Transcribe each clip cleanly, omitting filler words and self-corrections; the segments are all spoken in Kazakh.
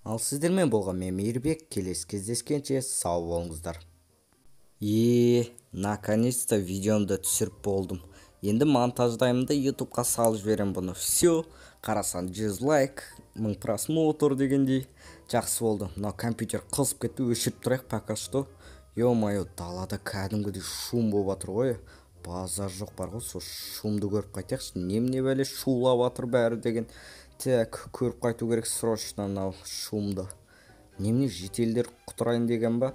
Ал сіздермен болған мен Мейірбек, келесі кездескенше сау болыңыздар. Наконец-то видеомды түсіріп болдым. Енді монтаждаймын да ютубқа салып жіберем бұны. Все, қарасан 100 лайк, 1000 просмотр дегендей. Жақсы болды. Мынау компьютер қызып кетті, өшіріп тұрайық пока что. Ё-моё, далада кәдімгідей шум болып жатыр ғой. Базар жоқ бар ғой, сол шумды көріп қайтайықшы. Немене бәле шулап жатыр бәрі деген. Так, көріп қайту керек срочно мынау шумды. Немене жетелдер құтырайын деген ба?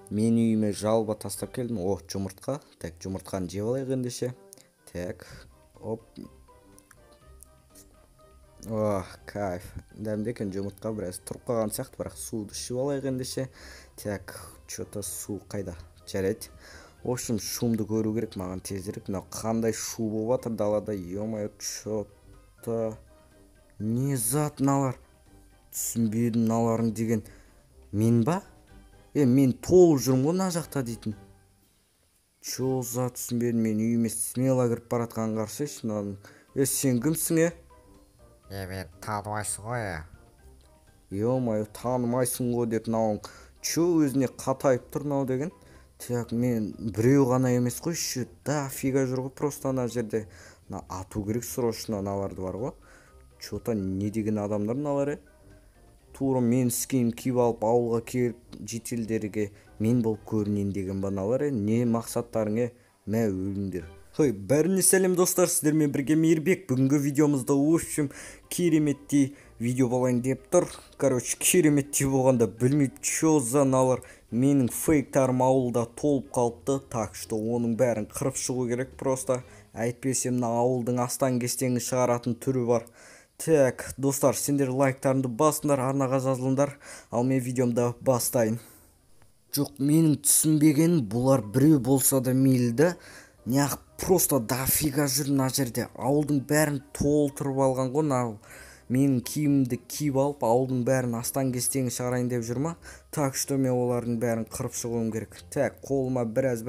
Мен үйіме жалба тастап келдім. О, жұмыртқа. Так, жұмыртқаны жеп алайық ендеше. Так, оп. Кайф. Дәмді екен жұмыртқа, біраз тұрып қалған сияқты, бірақ суды ішіп алайық ендеше. Так, что-то су қайда? Жарайды. В общем, шумды көру керек маған тезірек. Мынау қандай шу болып жатыр далада. Ё-моё, что-то не зат мыналар? Түсінбедім мыналарың деген. Мен ба? Мен толып жүрмін ғой мына жақта дейтін. Чо зат түсінбедім, мен үйіме смело кіріп баратқан қарсайшы мынаның. Сен кімсің? Мен танымайсың ғой. Ё-моё, танымайсың ғой деп мынауың. Чо өзіне қатайып тұр мынау деген. Так, мен біреу ғана емес қой, дофига жүр ғой просто ана жерде. Ату керек срочно мыналарды бар ғой. Чо-то не деген адамдар мыналар? Тура мен скейм киіп алып ауылға келіп жетелдерге мен болып көрінейін деген ба мыналар? Не мақсаттарың? Мә өліңдер. Бәріне сәлем достар, сіздермен бірге Мейірбек. Бүгінгі видеомызда общем кереметтей видео болайын деп тұр. Короче, кереметтей болғанда білмейді, чо за мыналар. Менің фейктарым ауылда толып қалыпты, так что оның бәрін қырып шығу керек просто. Әйтпесе мына ауылдың астан кестеңін шығаратын түрі бар. Так, достар, сендер лайктарыңды басыңдар, арнаға жазылыңдар. Ал мен видеомда бастайын. Жоқ, менің түсінбегенім, бұлар біреу болса да мейлі, неғып просто дофига жүр мына жерде. Ауылдың бәрін толтырып алған ғой. Менің киімімді киіп алып, ауылдың бәрін астан кестеңін шығарайын деп жүр ма? Так что мен олардың бәрін қырып шығуым керек. Так, қолыма біраз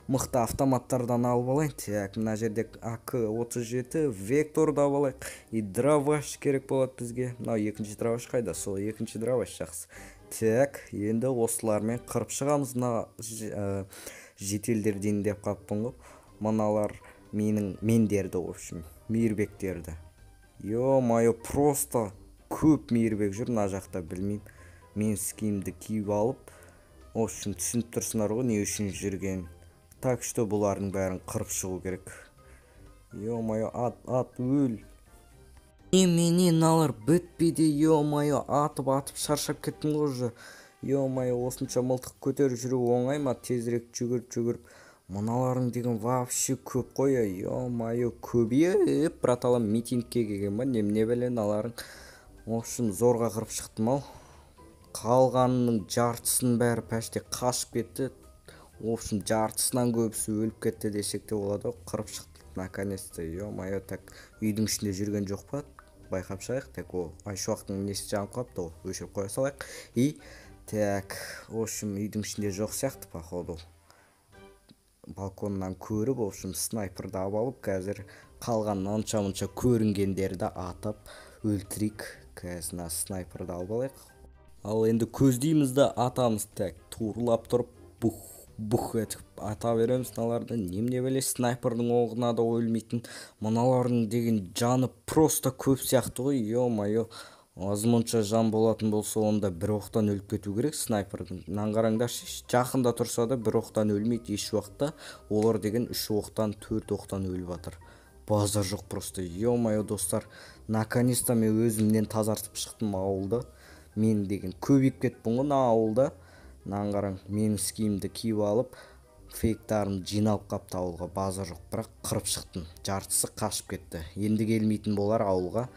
мықты автоматтардан алып алайын. Так, мына жерде АК-37 Векторды алып алайық. И дроваш керек болады бізге. Мынау екінші дроваш қайда? Сол екінші дроваш жақсы. Так, енді осылармен қырып шығамыз. Жетелдерден деп қаппын ғой. Мыналар мендерді, в общем, Мейірбектерді. Ё-моё, просто көп Мейірбек жүр мына жақта, білмеймін. Мен скимді киіп алып, в общем, түсініп тұрсыңдар ғой не үшін жүрген. Так что бұлардың бәрін қырып шығу керек. Ё-моё, ат өл. Немене мыналар бітпейді, ё-моё, атып шаршап кеттім ғой уже. Ё-моё, осынша мылтық көтеріп жүру оңай ма? Тезірек жүгіріп. Мыналарың деген вообще көп қой, ё-моё, көбейіп, браталам митингке келген ба, немене бәле мыналарың. В общем, зорға қырып шықтым ал. Қалғанның жартысын бәрі пәште қашып кетті. В общем, жартысынан көбісі өліп кетті десек те болады, қырып шықтық наконец-то. Ё-моё, так, үйдің ішінде жүрген жоқ па? Байқап шығайық. Так, айшуақтың несі жанып қалыпты, өшіріп қоя салайық. И так, в общем, үйдің ішінде жоқ сияқты походу. Балконнан көріп, в общем, снайперді алып, қазір қалған анша-мұнша көрінгендерді атып өлтірейік. Қазір снайперді алып алайық. Ал енді көздеймізді атамыз. Так, турлап тұрып, бух етіп ата береміз мыналарды. Немене бәле снайпердің оғына да өлмейтін. Мыналардың деген жаны просто көп сияқты ғой. Ё-моё, азмынша жан болатын болса, онда бір оқтан өліп кету керек снайпердің. Наңғараңдаршы, жақында тұрса да бір оқтан өлмейді еш уақытта. Олар деген 3 оқтан, 4 оқтан өліп жатыр. Базар жоқ просто. Ё-моё, достар, наконец-то мен өзімнен тазартып шықтым ауылды. Мен деген көбейіп кетпін ғой ауылда. Наңғараң, менің скимді киіп алып, фейктарым жиналып қапты ауылға. Базар жоқ, бірақ қырып шықтым. Жартысы қашып кетті. Енді келмейтін болар ауылға.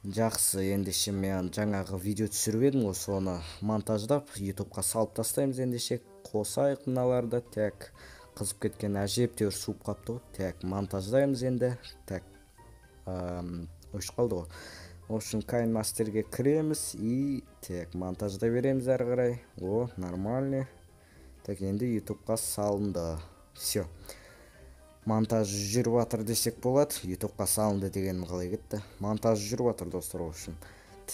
Жақсы, ендеше мен жаңағы видео түсіріп едім ғой, соны монтаждап ютубқа салып тастаймыз ендеше. Қосайық мыналарды. Так, қызып кеткен әжептәуір суып қапты ғой. Так, монтаждаймыз енді. Так, өшіп қалды ғой. В общем, кайнмастерге кіреміз и так, монтаждай береміз әрі қарай. Нормально. Так, енді ютубқа салынды. Все. Монтаж жүріп жатыр десек болады. ютубқа салынды деген қалай кетті. Монтаж жүріп жатыр достар, в общем.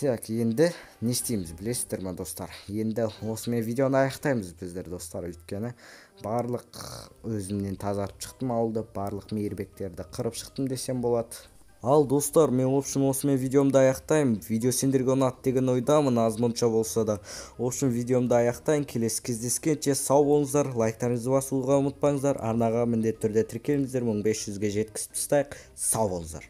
Так, енді не істейміз білесіздер ма достар? Енді осымен видеоны аяқтаймыз біздер достар, өйткені барлық өзімнен тазартып шықтым ауылды, барлық мейірбектерді қырып шықтым десем болады. Ал достар, мен в общем осымен видеомды аяқтаймын. Видео сендерге ұнады деген ойдамын, аз-мұнша болса да. В общем видеомды аяқтайын, келесі кездескенше сау болыңыздар, лайктарыңызды басуға ұмытпаңыздар, арнаға міндетті түрде тіркеліңіздер, 1500-ге жеткізіп тастайық. Сау болыңыздар.